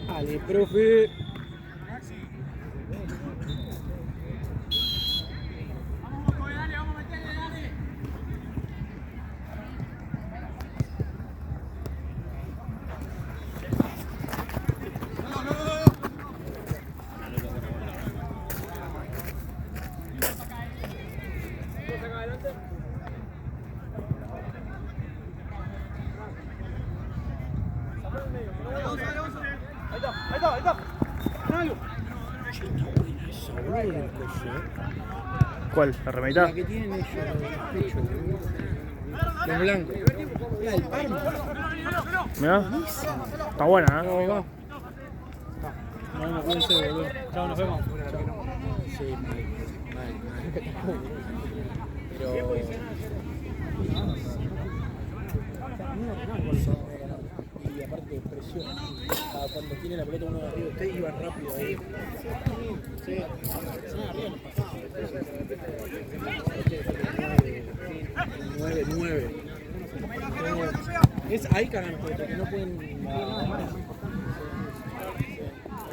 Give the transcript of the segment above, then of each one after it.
Dale, profe. Ahí está. ¿Cuál? ¿La remedita? La que tienen ellos en el pecho, en blanco. Mira, el Parma. Mirá. Está buena, ¿eh? No, va. No puede ser, boludo. Chao, nos vemos. Sí, mal. Pero... Y aparte presión. Cuando tiene la pelota uno de arriba, ustedes iban rápido ahí. Sí. Arriba 9. Es ahí cagan porque no pueden.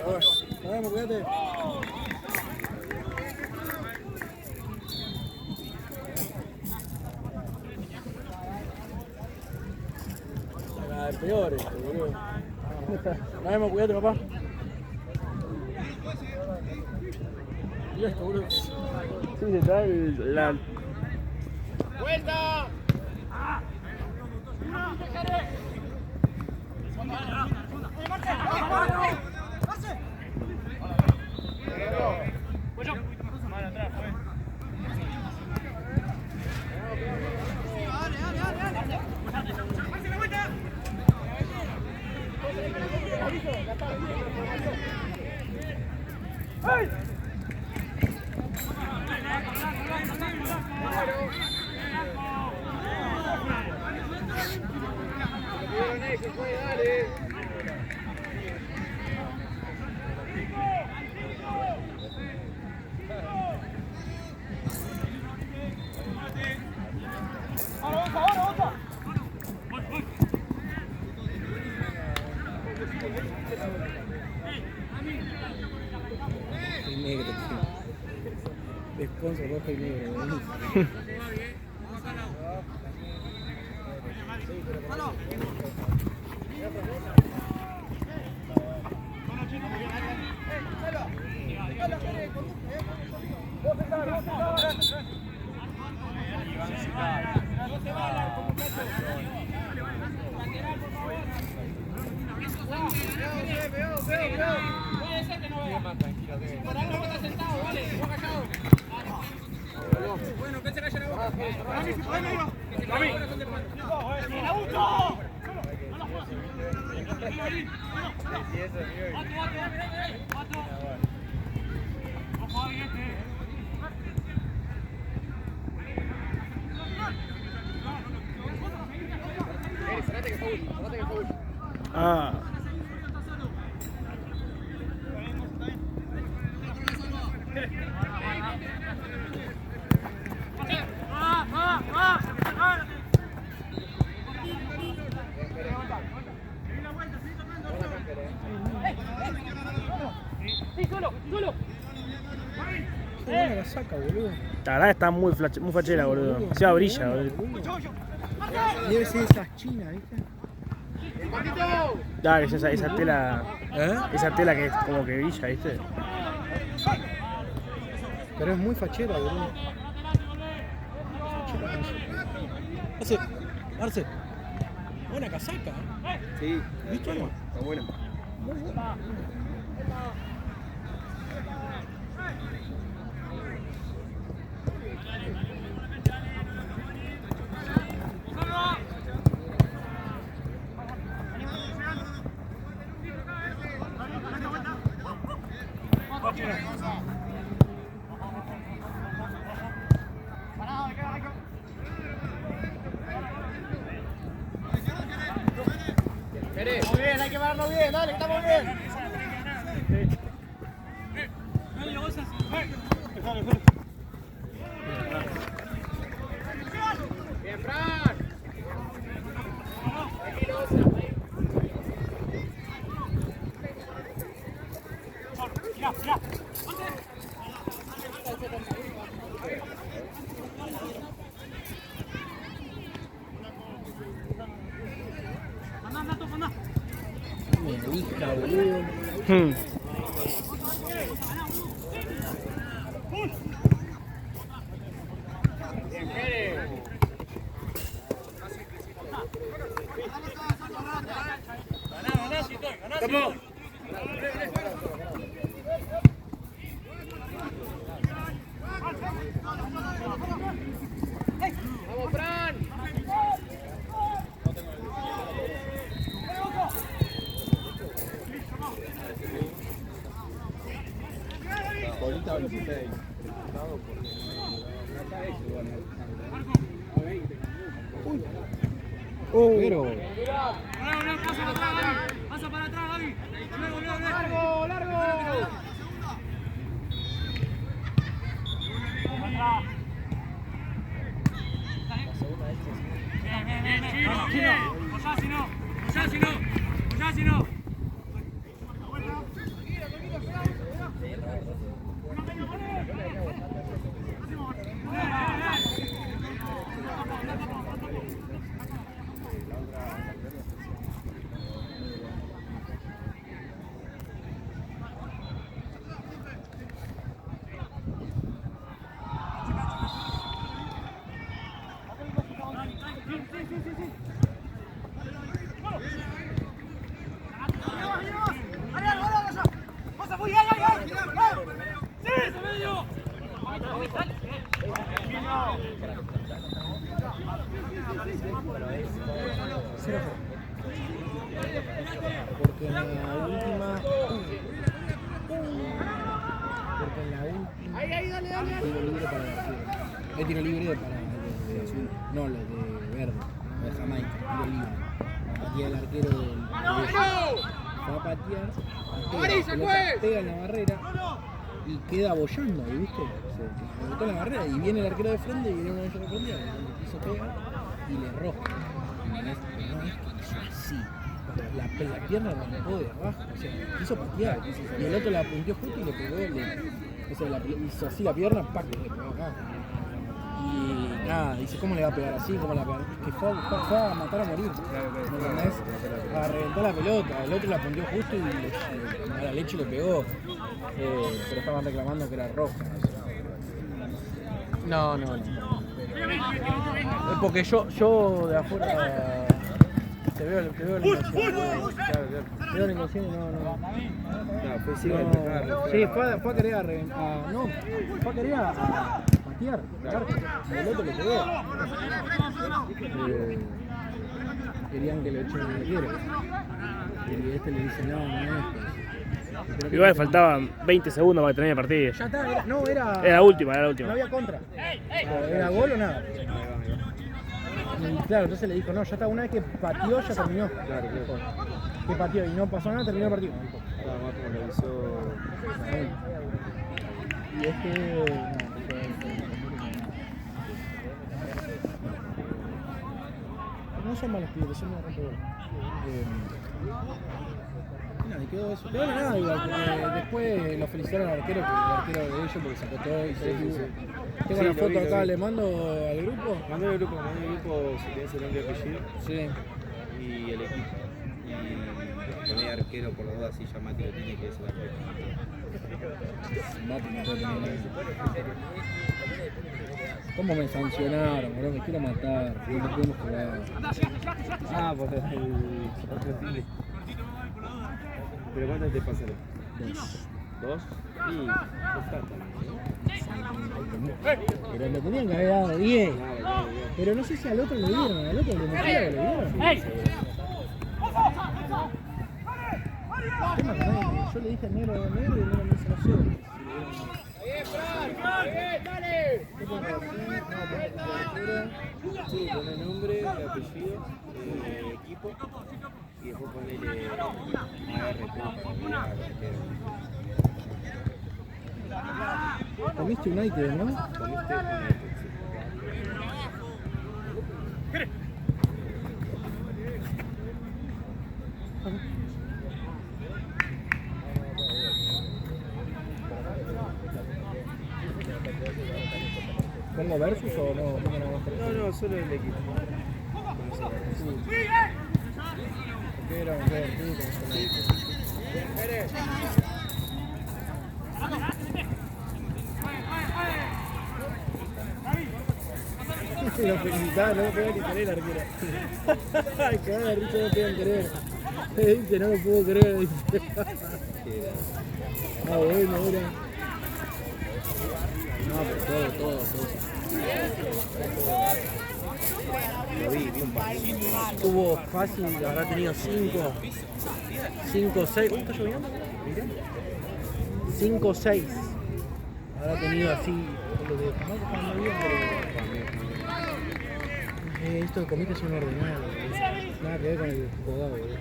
Nos vemos, cuídate. Peor esto, boludo. Nos vemos, cuídate, papá. Mira esto, boludo. Sí, se está la... ¡Vuelta! ¡Hey! El negro, tío. Sponsor rojo y negro, boludo. Bueno, que se callen la boca. Ah. Qué buena la saca, boludo. La verdad que está muy fachera, boludo. Encima brilla, boludo. Debe ser esas chinas, ¿viste? Dale, esa tela. ¿Eh? Esa tela que es como que brilla, ¿viste? Pero es muy fachera, boludo. Arce. Buena casaca. Sí, ¿Viste? está bueno. Muy buena. Muy bien, hay que pararnos bien, dale, estamos bien. Bien, Fran. valija, boludo. ¡Vamos, Fran! Ahorita visita de pero Pasa para atrás, Gaby. Largo, largo. Si no. porque en la última Ahí, dale. tiro libre para el arquero. Es tiro libre para los de azul, no los de verde, los de Jamaica, tiro libre. Patea el arquero del va a patear, la pelota pega en la barrera y queda bollando, ¿viste? Se rebotó en la barrera y viene el arquero de frente y viene uno de ellos de frente, el piso pega y le rosca. No es que hizo así. La pierna arrancó de abajo, o sea, quiso patear y el otro la apuntó justo y le pegó, o sea, hizo así la pierna, ¡pac! Le pegó acá. Y nada, dice, ¿cómo le va a pegar así? ¿Cómo la pegar? Que fue a matar a morir, ¿me entendés? A reventar la pelota, el otro la apuntó justo y a la leche le pegó, pero estaban reclamando que era roja. No. Es porque yo de afuera te veo la inconsciente. Te veo la inconsciente y no. Sí, fue a querer a reventar. No, fue a querer a patear. Y el otro le pegó. Querían que le echen el arquero. Y este le dice, no es. Igual faltaban 20 segundos para que termine el partido. Ya está, era Era la última. No había contra. Era gol o nada. Y claro, entonces le dijo, no, ya está, una vez que pateó, ya terminó. Claro. Que pateó y no pasó nada, terminó el partido. Nada más como lo hizo. Y este. No son malos pibes, son una rompebola. Y quedó eso. Pero nada, igual, después lo felicitaron al arquero, de ellos porque se acotó y se equivocó. Tengo una foto acá, le mando al grupo. Mandó al grupo si tienes el nombre y apellido. Sí. Y el equipo. Y poné arquero por los dos, así llamativo tiene que ser arquero. ¿Cómo me sancionaron, bro? Me quiero matar, no podemos jugar. Pues el otro. ¿Pero cuántas te pasaron? 2. Y no está pero me tenían que haber dado 10. Pero no sé si al otro le dieron, al otro le dieron. Yo le dije negro y el negro me hizo la suya. Dale. Sí, poné nombre, apellido, equipo y después ponele AR. Comiste United, ¿no? Comiste United, sí. ¿Pongo versus o no? No, solo el equipo. ¿Qué era un divertido con Lo felicitaba, no lo podía ni creer el arquero. Ay, cagada de risa, no podían creer. Dice, no lo puedo creer. Dice. Ah, bueno, ahora. No, pero todo. Lo vi un par. Tuvo fácil, habrá tenido 5, 6. ¿Cómo está lloviendo? Mirá. 5, 6. Habrá tenido así. Lo de Camaco cuando bien, pero. Esto de comida es un ordenado. Nada que ver con el jugado, boludo.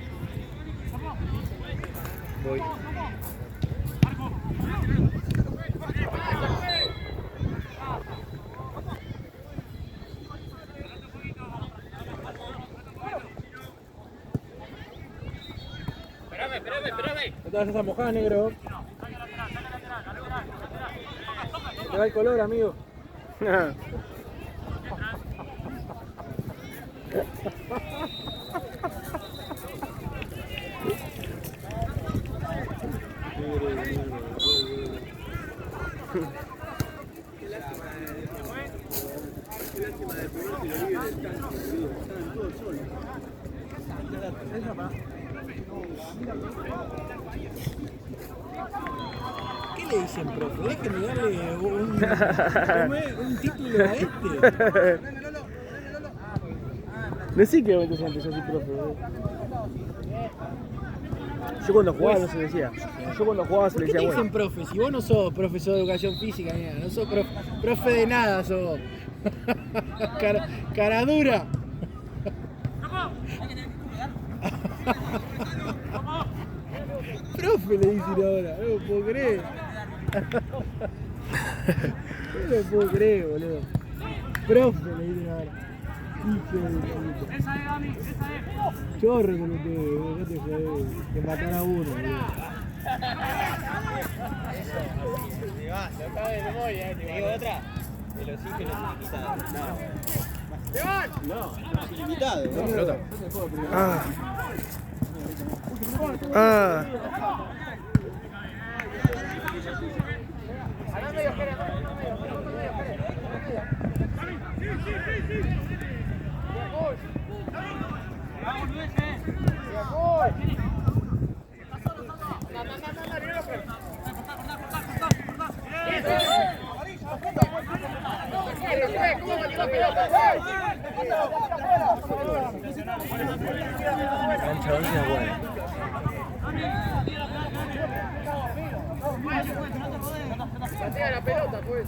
Voy. Espérame. No te vayas a mojar, negro. Te va el color, amigo. ¿Qué le dicen, profe? Déjenme darle un título a este. Decí que antes yo soy profe. Yo cuando jugaba no se decía. Yo cuando jugaba se ¿Por le qué decía te bueno. dicen profe? Si vos no sos profesor de educación física, mira, no sos profe de nada, sos. Cara dura. Profe le dicen ahora, no lo puedo creer. No lo puedo creer, boludo. Profe le dicen ahora. Hijo de puta. Esa es, Dami, esa es. Chorro con ustedes, no te jodés. Que matar a uno, boludo. ¿Te digo otra? El oxígeno es ilimitado. No, es ilimitado. Pelota. Ah. Cancha 11 es buena. Patea la pelota, pues.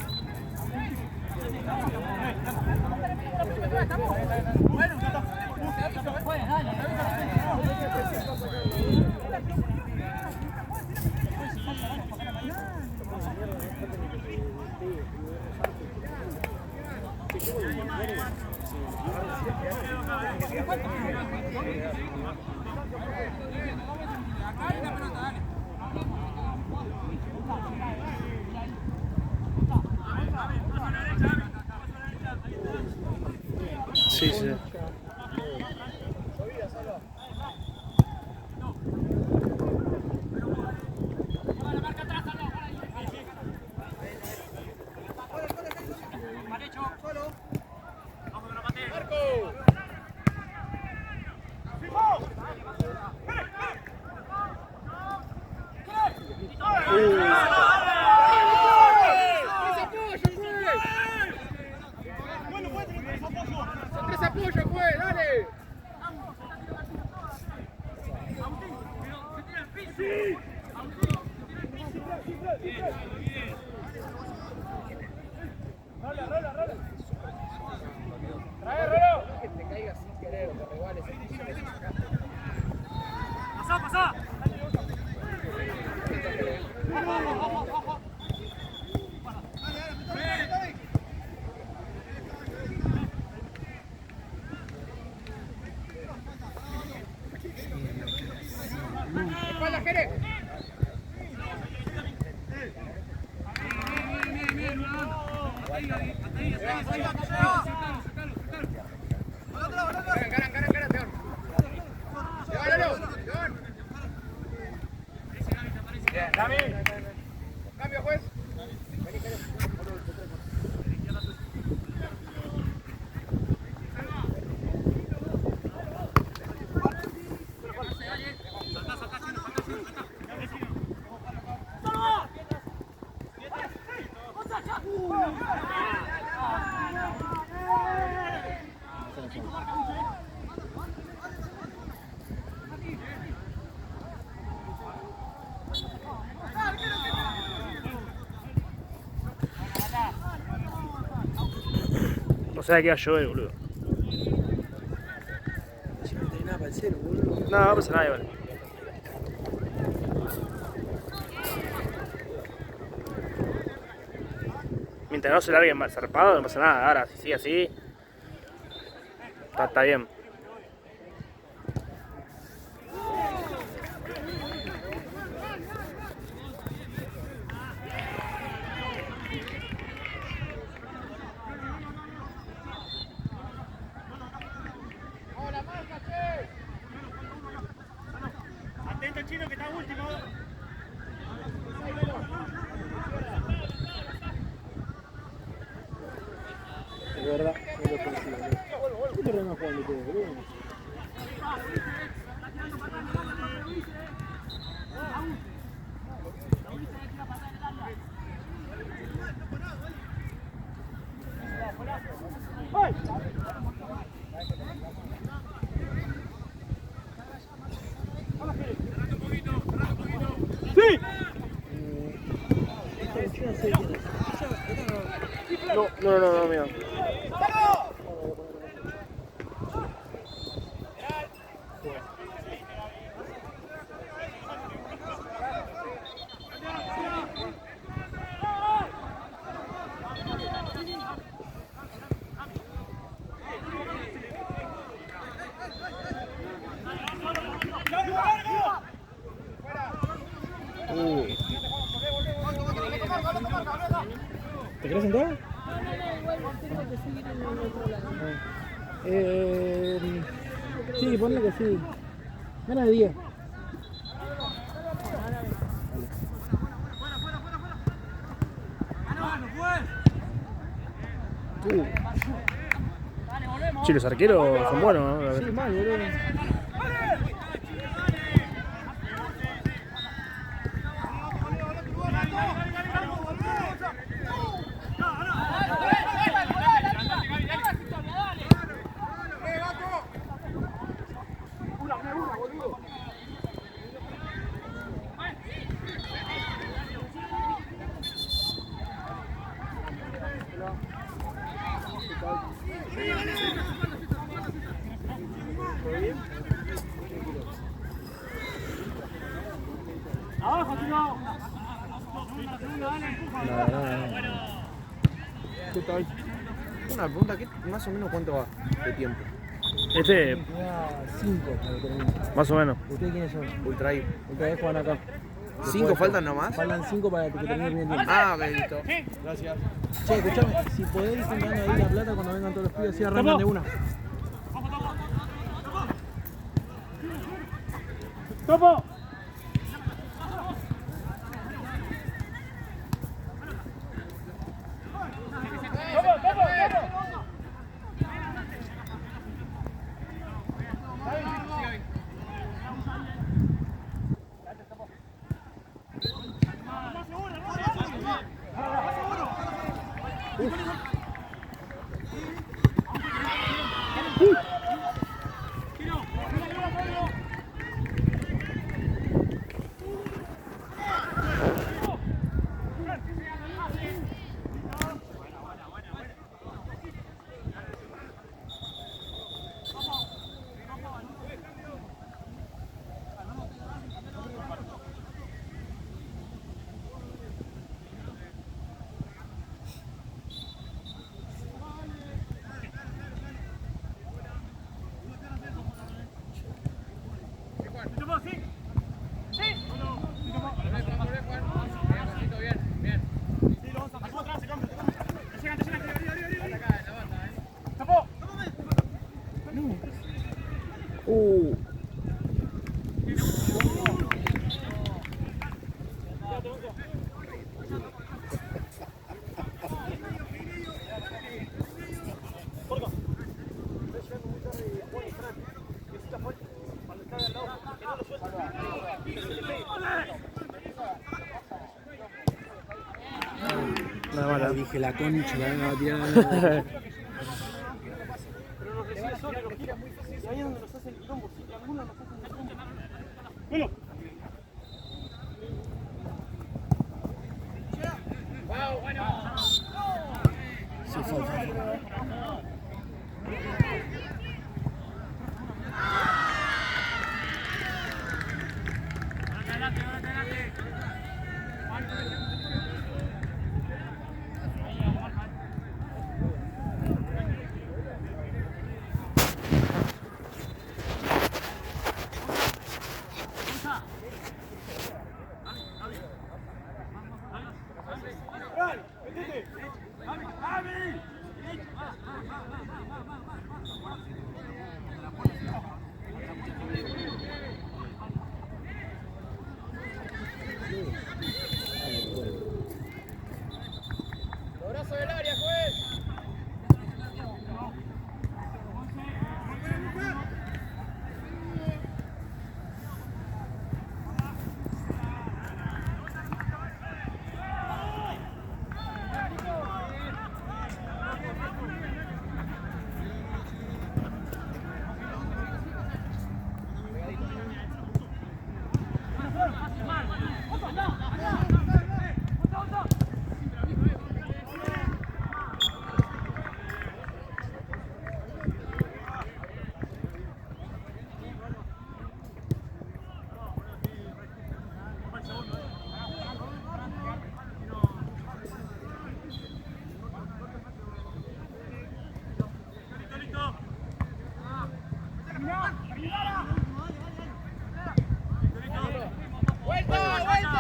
Sí, sí. Tres apoyos, pues, dale. Trae, Rolo. Que te caigas sin querer, te regales. Pasá. Espalda, Jerez. Ganan, peor. Llévalo, León. Cambio, juez. No sé que va a llover, boludo. Si no tenés nada para el cero, boludo. No, no pasa nada, igual. Mientras no se largue más zarpado, no pasa nada. Ahora, si sigue así, está bien. Atento Chino que está último. De verdad, no lo consigo. ¿Qué te remas jugando todo, boludo? No, mira. ¿Te querés sentar? Sí, ponle que sí. Menos de 10. Sí, los arqueros son buenos, ¿no? Sí, mal, boludo. Una pregunta, ¿qué, más o menos cuánto va de tiempo? Este, Queda 5 para que termine. más o menos. ¿Ustedes quiénes son? Ultra I. Ustedes juegan acá. 5 faltan nomás. Faltan 5 para que termine el primer tiempo. Ah, ok, listo. Gracias. Che, escuchame, si podés ir sentando ahí la plata cuando vengan todos los pibes, así arrancan de una. ¡Topo! Nada mala. Dije la concha, la van a tirar. Sí, fue. Abrazo del área, juez. ¡Vuelta! ¡Vuelta!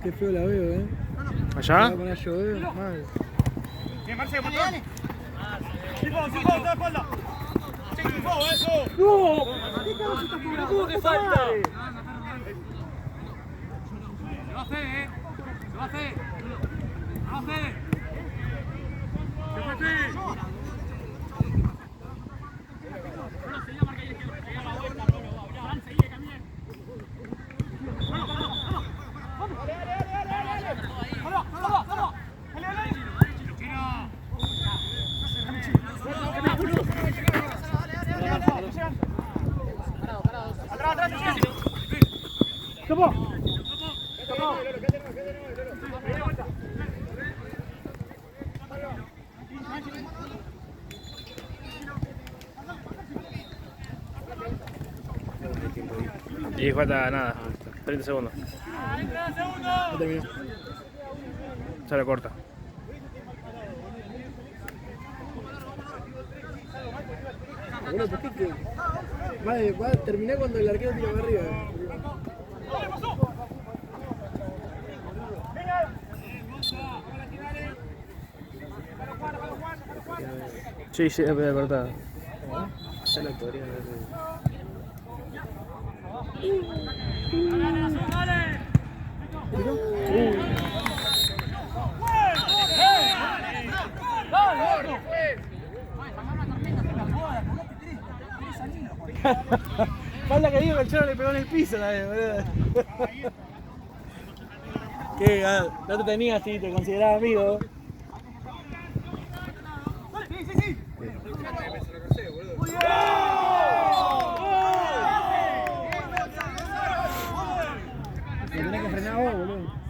Qué feo la veo, ¿Allá? Va a poner a llover, mal. Bien, Marcelo, dale. ¡Sifo, toda espalda! ¡Sifo, eso! ¡No! ¿Cómo que falta? Se va a hacer, Se va a hacer. Se va a hacer. Se va a hacer. Y falta nada, 30 segundos. Ya terminó. Se le corta. Bueno, ¿por qué? Va a terminar cuando el arquero tira para arriba. Sí, sí, es verdad. Ya la podría haber. Falta que diga que el Cholo le pegó en el piso también, boludo. ¿Qué? No te tenía así, te consideraba amigo. Me tenés que frenar vos, boludo.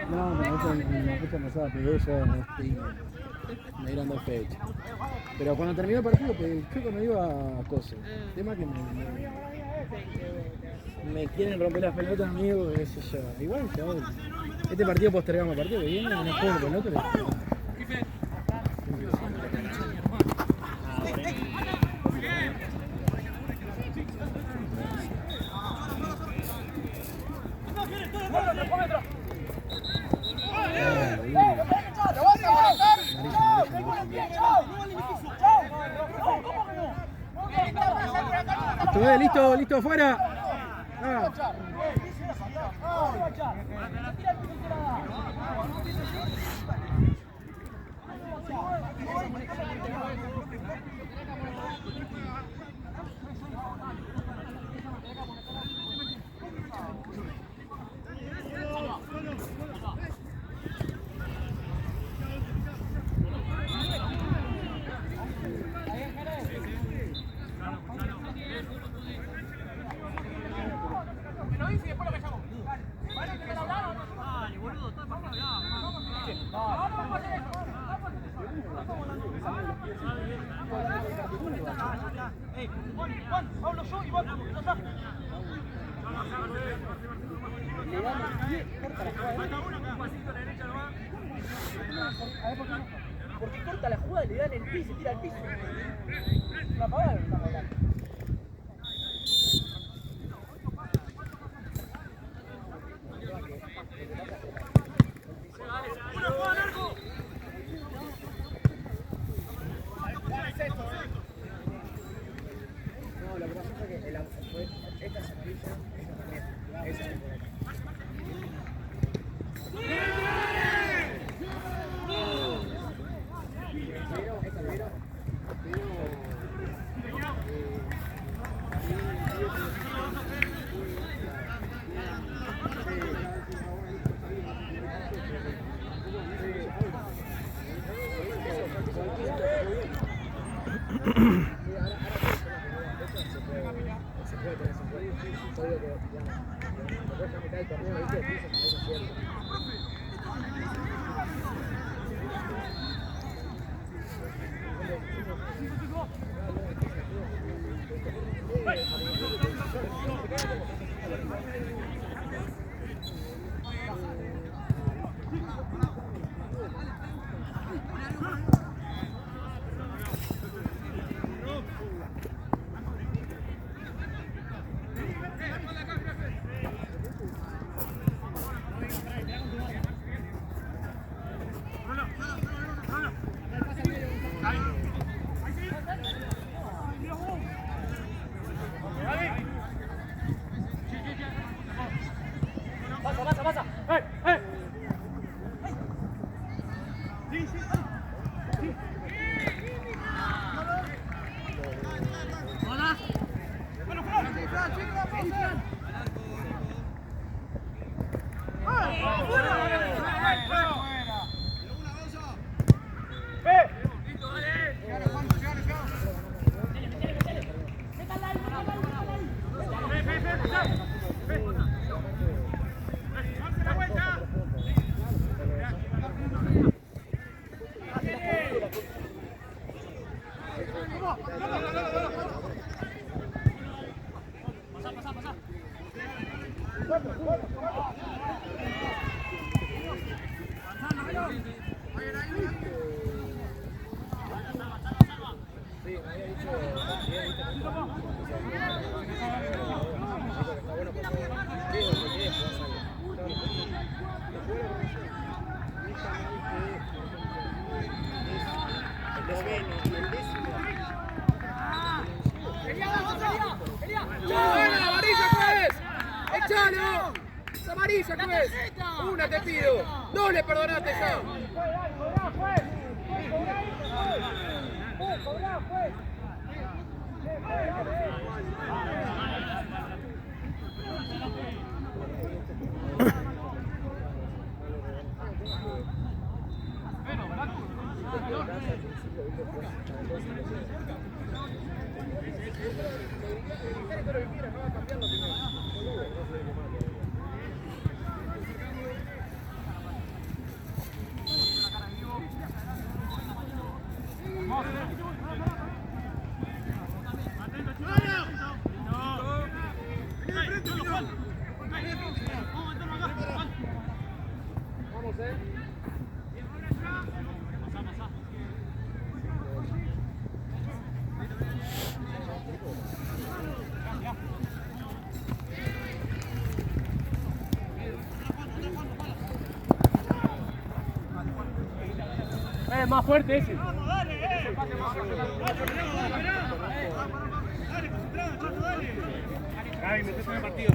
No, en la fecha pasada pegué yo me dieron 2 fechas. Pero cuando terminó el partido, yo cuando iba a cosas. El tema que me quieren romper las pelotas, amigo, qué sé yo. Igual, chaval. Este partido postergamos el partido que viene, no juego con el otro. Listo, afuera. Ah. Porque corta la jugada y le dan el piso y tira al piso. Una pavada que estamos hablando. No, lo que pasa es que esta es amarilla, esta también. Esa es Una te pido, no le perdonaste ya. Más fuerte ese. Gaby, metete en el partido.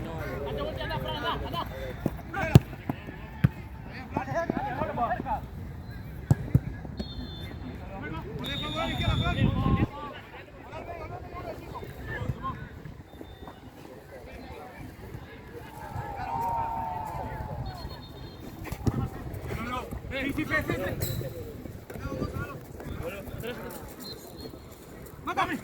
¡Mátame!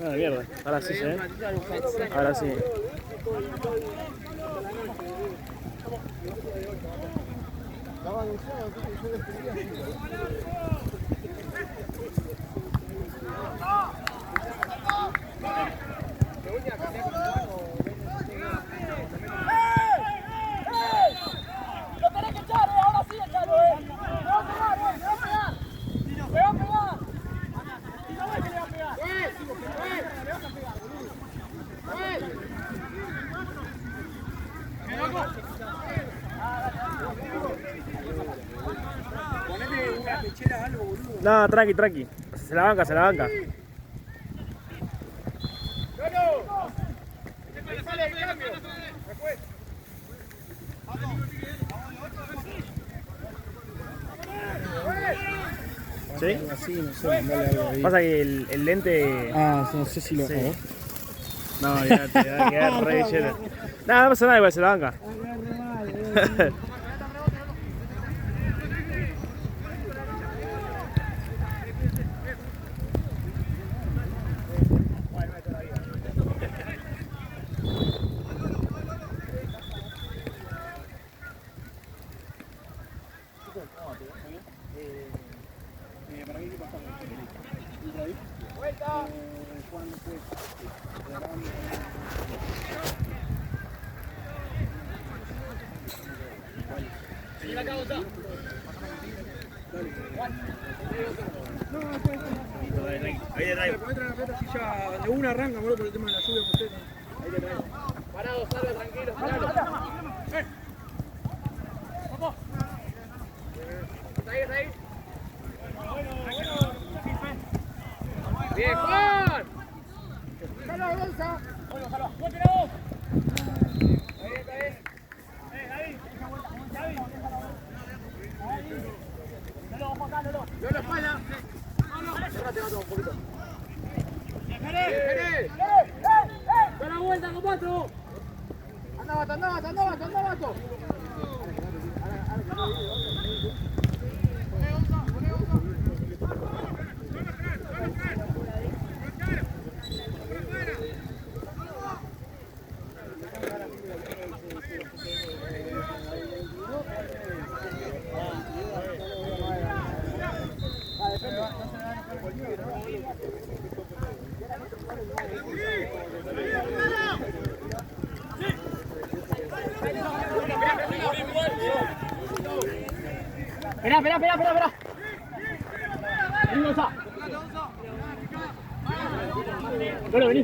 Ah, mierda. Ahora sí, ¿eh? Ahora sí. algo, boludo. No, tranqui, tranqui. Se la banca, se la banca. Sale el cambio. Después. ¿Sí? Así, no sé, mandale algo ahí. Pasa que el lente... Ah, no sé si lo. Sí. ¿Oh? No, ya te va a quedar re lleno. Nada, no pasa nada, igual se la banca. De una arranca, boludo, por el tema de la lluvia. Ahí te traigo. Parado, salve, tranquilo. ¡Vamos! ¿Está ahí? ¡Bien, Juan! ¡Jalo, Gonza! ¡Jalo! Está bien. Lolo, espalda. Cerrate, Mato, un poquito. ¡Jerez! ¡Da la vuelta, compadre! ¡Anda, Mato! Espera. Vení, Gonza. Vení.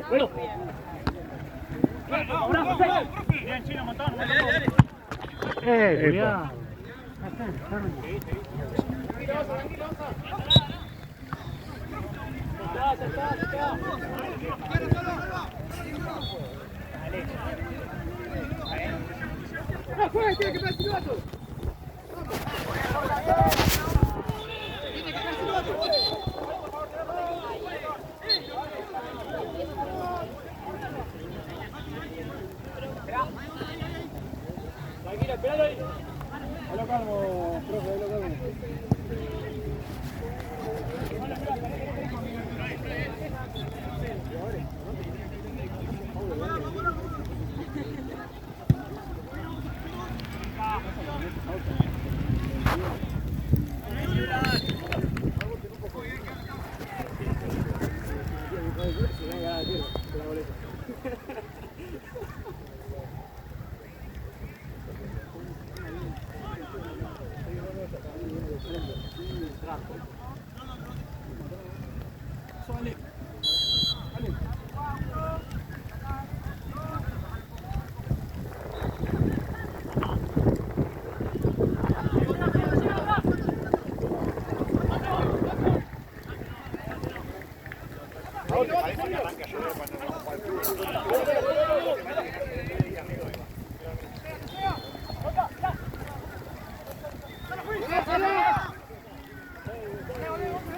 Bien, Chino, montón. Cuidado. ¡No juegues, tiene que pegar el silbato! Tranquilo, esperalo ahí. Ahí lo cargo, profe, ahí lo cargo.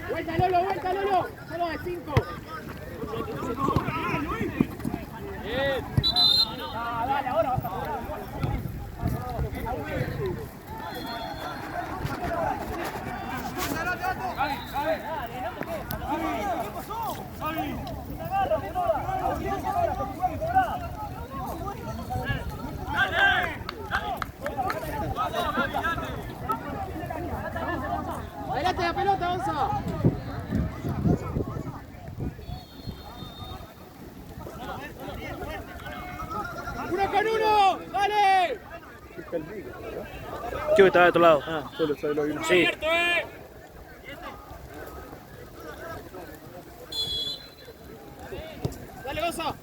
Vuelta, Lolo. Solo de 5. Bien. Dale, ahora vas a jugar. Adelante la pelota, Gonza. ¡Uno con uno! ¡Dale! Chico, estaba de otro lado. Ah, solo lo vi. Sí. ¡Dale, Gonza!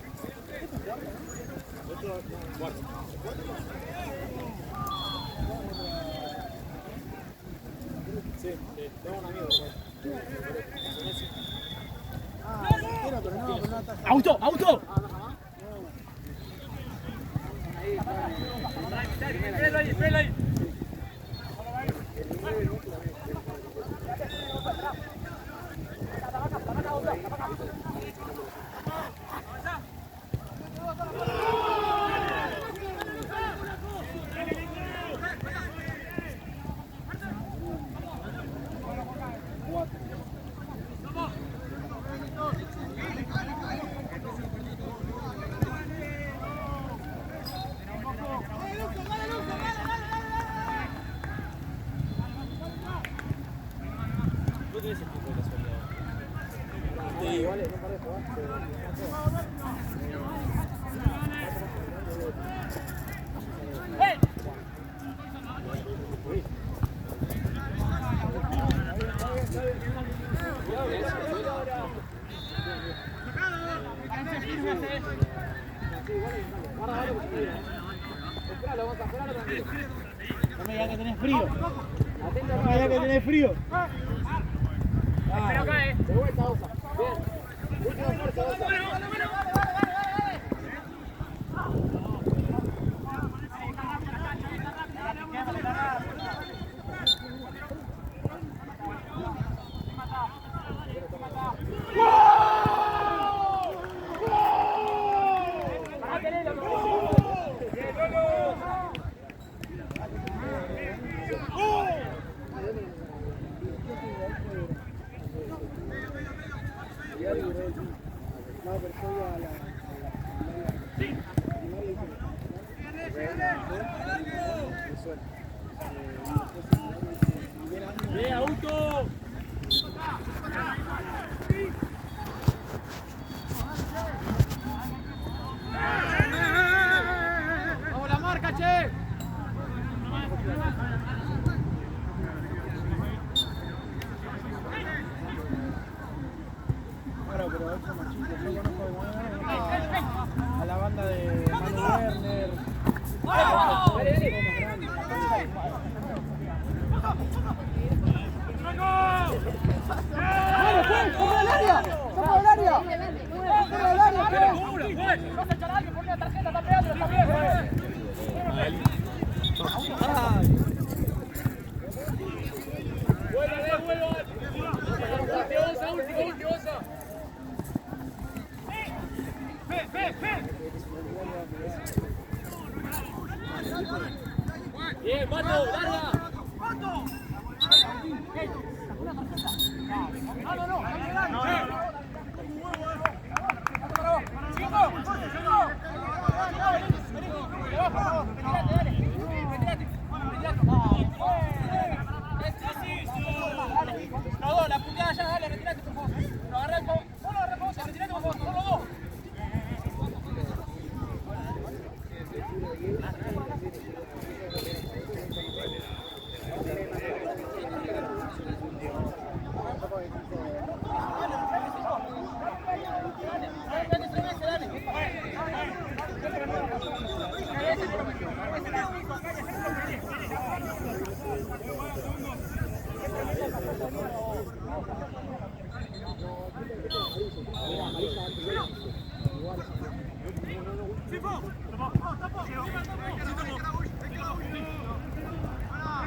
¡Auto! ¡Auto! ¡Espéralo ahí! ¡Espéralo ahí! No me digas que tenés frío. No me digas que tenés frío. Pero cae. De vuelta, Osa. Bien. Última fuerza, Osa. ¡Auto! ¡Vamos la marca, che! Claro, pero es más chico. Yo conozco a la banda de Manu Werner. ¡Vamos al área! ¡Vamos al área! ¡Vamos al área! ¡Vas a echar a alguien por una tarjeta! ¡Está pegando! ¡Está bien! Bien, Pato, larga. La puteada ya, dale, retirate por favor. Lo agarré con. Solo agarré con vos, retirate por favor, solo dos.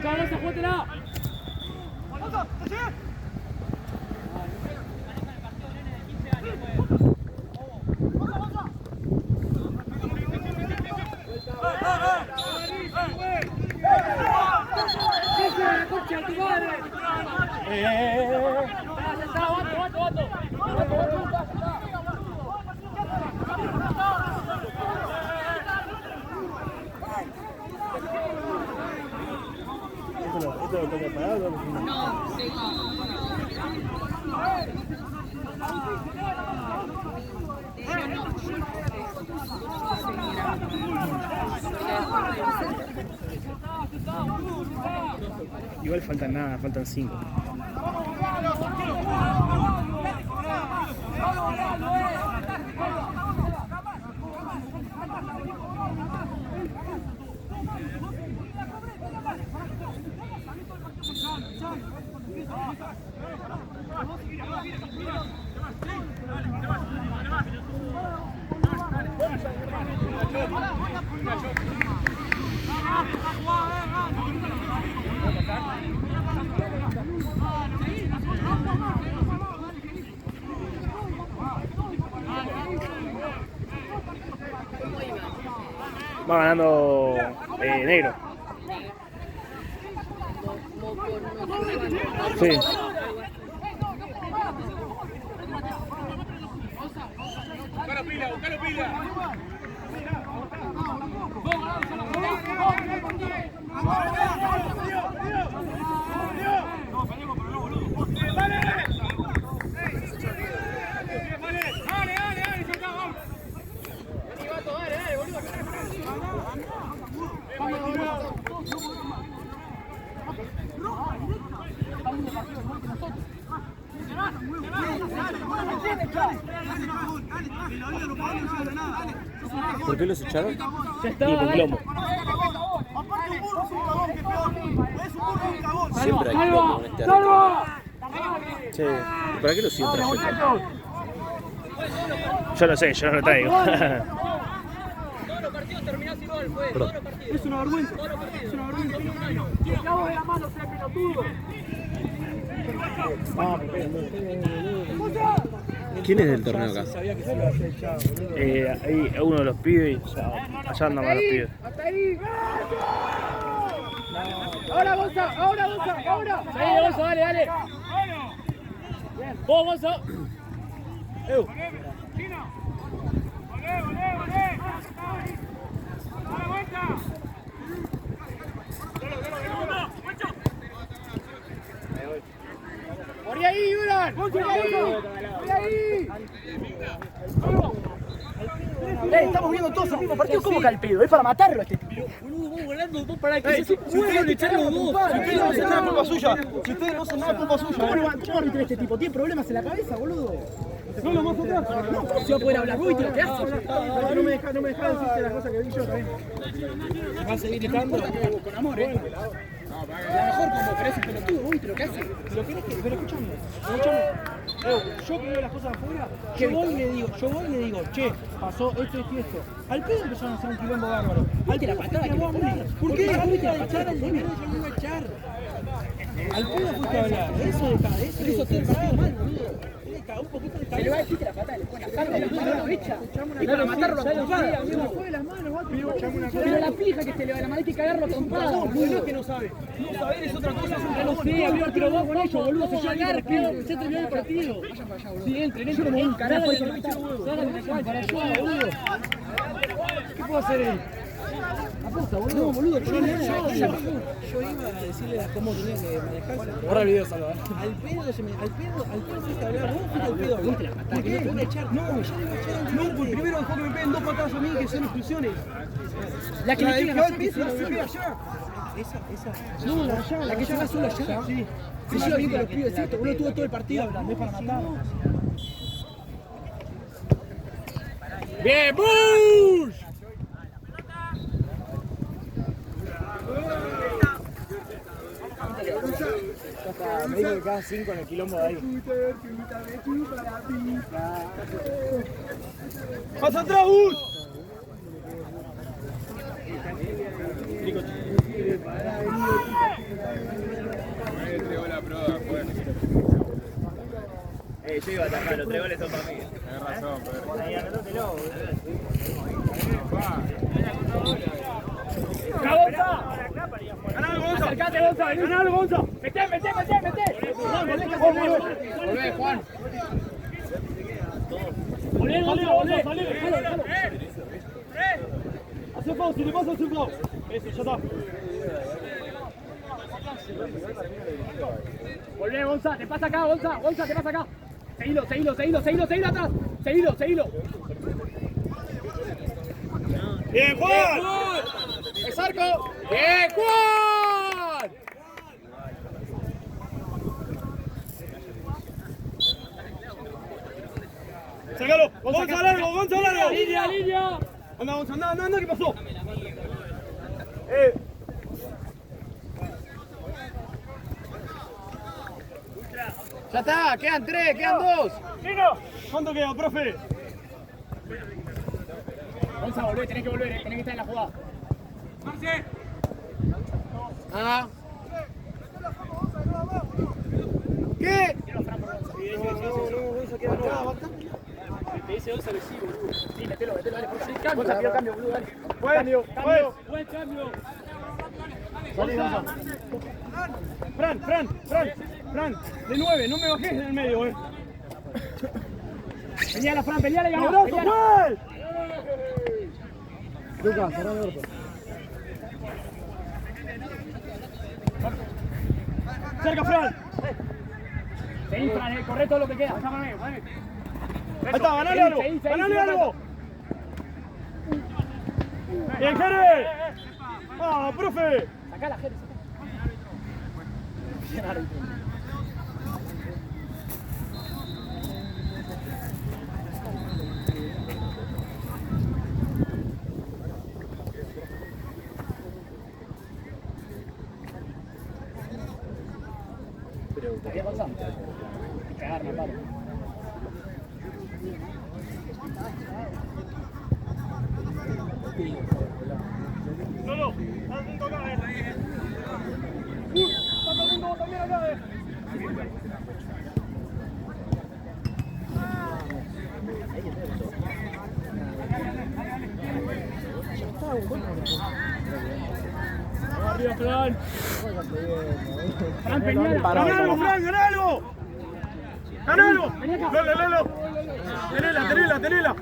¡Cabeza, juégatela! ¿Esto lo tengo que pagar o no? No, sí. Igual faltan nada, faltan 5. Va ganando negro. Sí. Buscalo pila, buscalo pila. ¿Por qué los echaron? Y por plomo. Siempre hay plomo en este arreglo. Sí. ¿Para qué lo siempre hay plomo? Yo lo sé, yo no lo traigo. Todos los partidos terminás igual, fue. Todos los partidos. Es una vergüenza. Todos los partidos. Es una vergüenza. El cabo de la mano sea pelotudo. ¿Quién es del torneo acá? Sabía que se iba a hacer echado, boludo. Ahí uno de los pibes y allá andan más los pibes. Hasta ahí. Ahora, Gonza, ahora. Ahí, Gonza, dale. Vos, Gonza. Por ahí, Yuran. Por ahí. Estamos viendo todos el mismo partido, ¿cómo calpedo? Es para matarlo a este tipo. Boludo, vos volando, vos para que se puedan echar los dos. Si ustedes no hacen nada, culpa suya. Si ustedes no hacen nada, culpa suya. ¿Cómo arbitra este tipo? ¿Tiene problemas en la cabeza, boludo? No lo vamos a atrás. No, ¿cómo se va a poder hablar? ¿Vos viste lo que hace? No me deja decirte las cosas que vi yo también. Va a seguir estando con amor, La mejor como parece pelotudo, ¿vos viste lo que hace? Pero escúchame. Yo que veo las cosas afuera, yo voy y le digo, che, pasó esto y esto. Al pedo empezaron a hacer un quilombo bárbaro. ¿Viste la patada que le pone? ¿Por qué? ¿Vos viste la patada Echar que al le pone? yo me iba a echar. Al pedo fuiste a hablar. Eso todo el partido mal, boludo. Un poquito de Se le va a decir que la patada le pone la espalda, lo echa. Y para matarlo a trompada, Se me fue de las manos, Pero la pija que se le va a la mano hay que cagarlo a trompada, boludo. que no sabe. No saber es otra cosa. Ya lo sé, abrió el tiro 2 con ellos, boludo. Se lleva a ganar, ya terminó el partido. Sí, entren como un carajo y salgan para allá, boludo. ¿Qué puedo hacer él? Aposta, boludo. No, boludo, Yo iba a decirle cómo tenía que manejarse. Borra el video, Salvador. Al pedo fuiste a hablar. Vos fuiste al pedo a hablar. ¿Por qué? ¿Me voy a echar? No, ya le voy a echar. No, porque primero dejó que me peguen 2 patadas a mí, que son expulsiones. La que le pega que a va al piso, la que me pega allá. Esa. No, la de allá. La que se va sola allá. Sí. Se lleva bien con los pibes, ¿cierto? Boludo, estuvo todo el partido hablando, es para matar. ¡Bien, Bush! Me dijo que quedan 5 en el quilombo de ahí. ¡Pasa atrás, Bush! Yo iba a atajar, los 3 goles son para mí. Tenés razón, pero... Ahí, anótelo, Acercate, Gonza, vení, ganalo, Gonza. Meté. Volvé, Juan. Volvé. Hace foul, si le pasa, hace foul. Eso, ya está. Volvé, Gonza, te pasa acá, Gonza, te pasa acá. Seguilo atrás. Seguilo. ¡Bien, Juan! ¡Es arco! ¡Bien, Juan! ¡Sácalo! ¡Gonza largo! ¡Línea! Anda, Gonza, anda, ¿qué pasó? Ya está, quedan 3, quedan 2. ¿Cuánto queda, profe? Gonza, volvé, tenés que volver, tenés que estar en la jugada. Marce. Ah. ¿Qué? Te dice Gonza que sí, boludo. Sí, metelo, dale, por sí. Gonza, pidió cambio, boludo, dale. Cambio. Buen cambio. Fran, de 9, no me bajes en el medio, Peleala, Fran, peleala y ganó. Lucas, cerrá el orto. Cerca, Fran. Seguí, Fran, corre todo lo que queda. Ahí está, ganale algo. Ganale algo. Bien, Jerez. ¡Ah, profe! Sacá la Jerez. ¿Qué pasa? Cagarme, palo. No, haz un toque. Está todo el mundo también acá, Arriba, Fran. Fran, peleala. ¡Gana algo, Fran! ¡Gana algo! ¡Gana algo! ¡Lelo! ¡Tenela!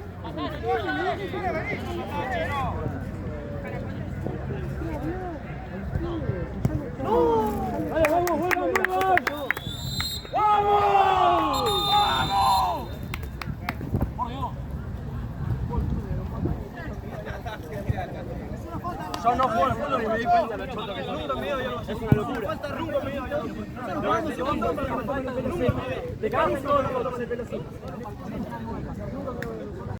Vale, vamos! Yo no juego al fútbol y me di cuenta de la chota que nunca me dio, es una locura. Nunca me dio, De cada segundo, 14 pelos.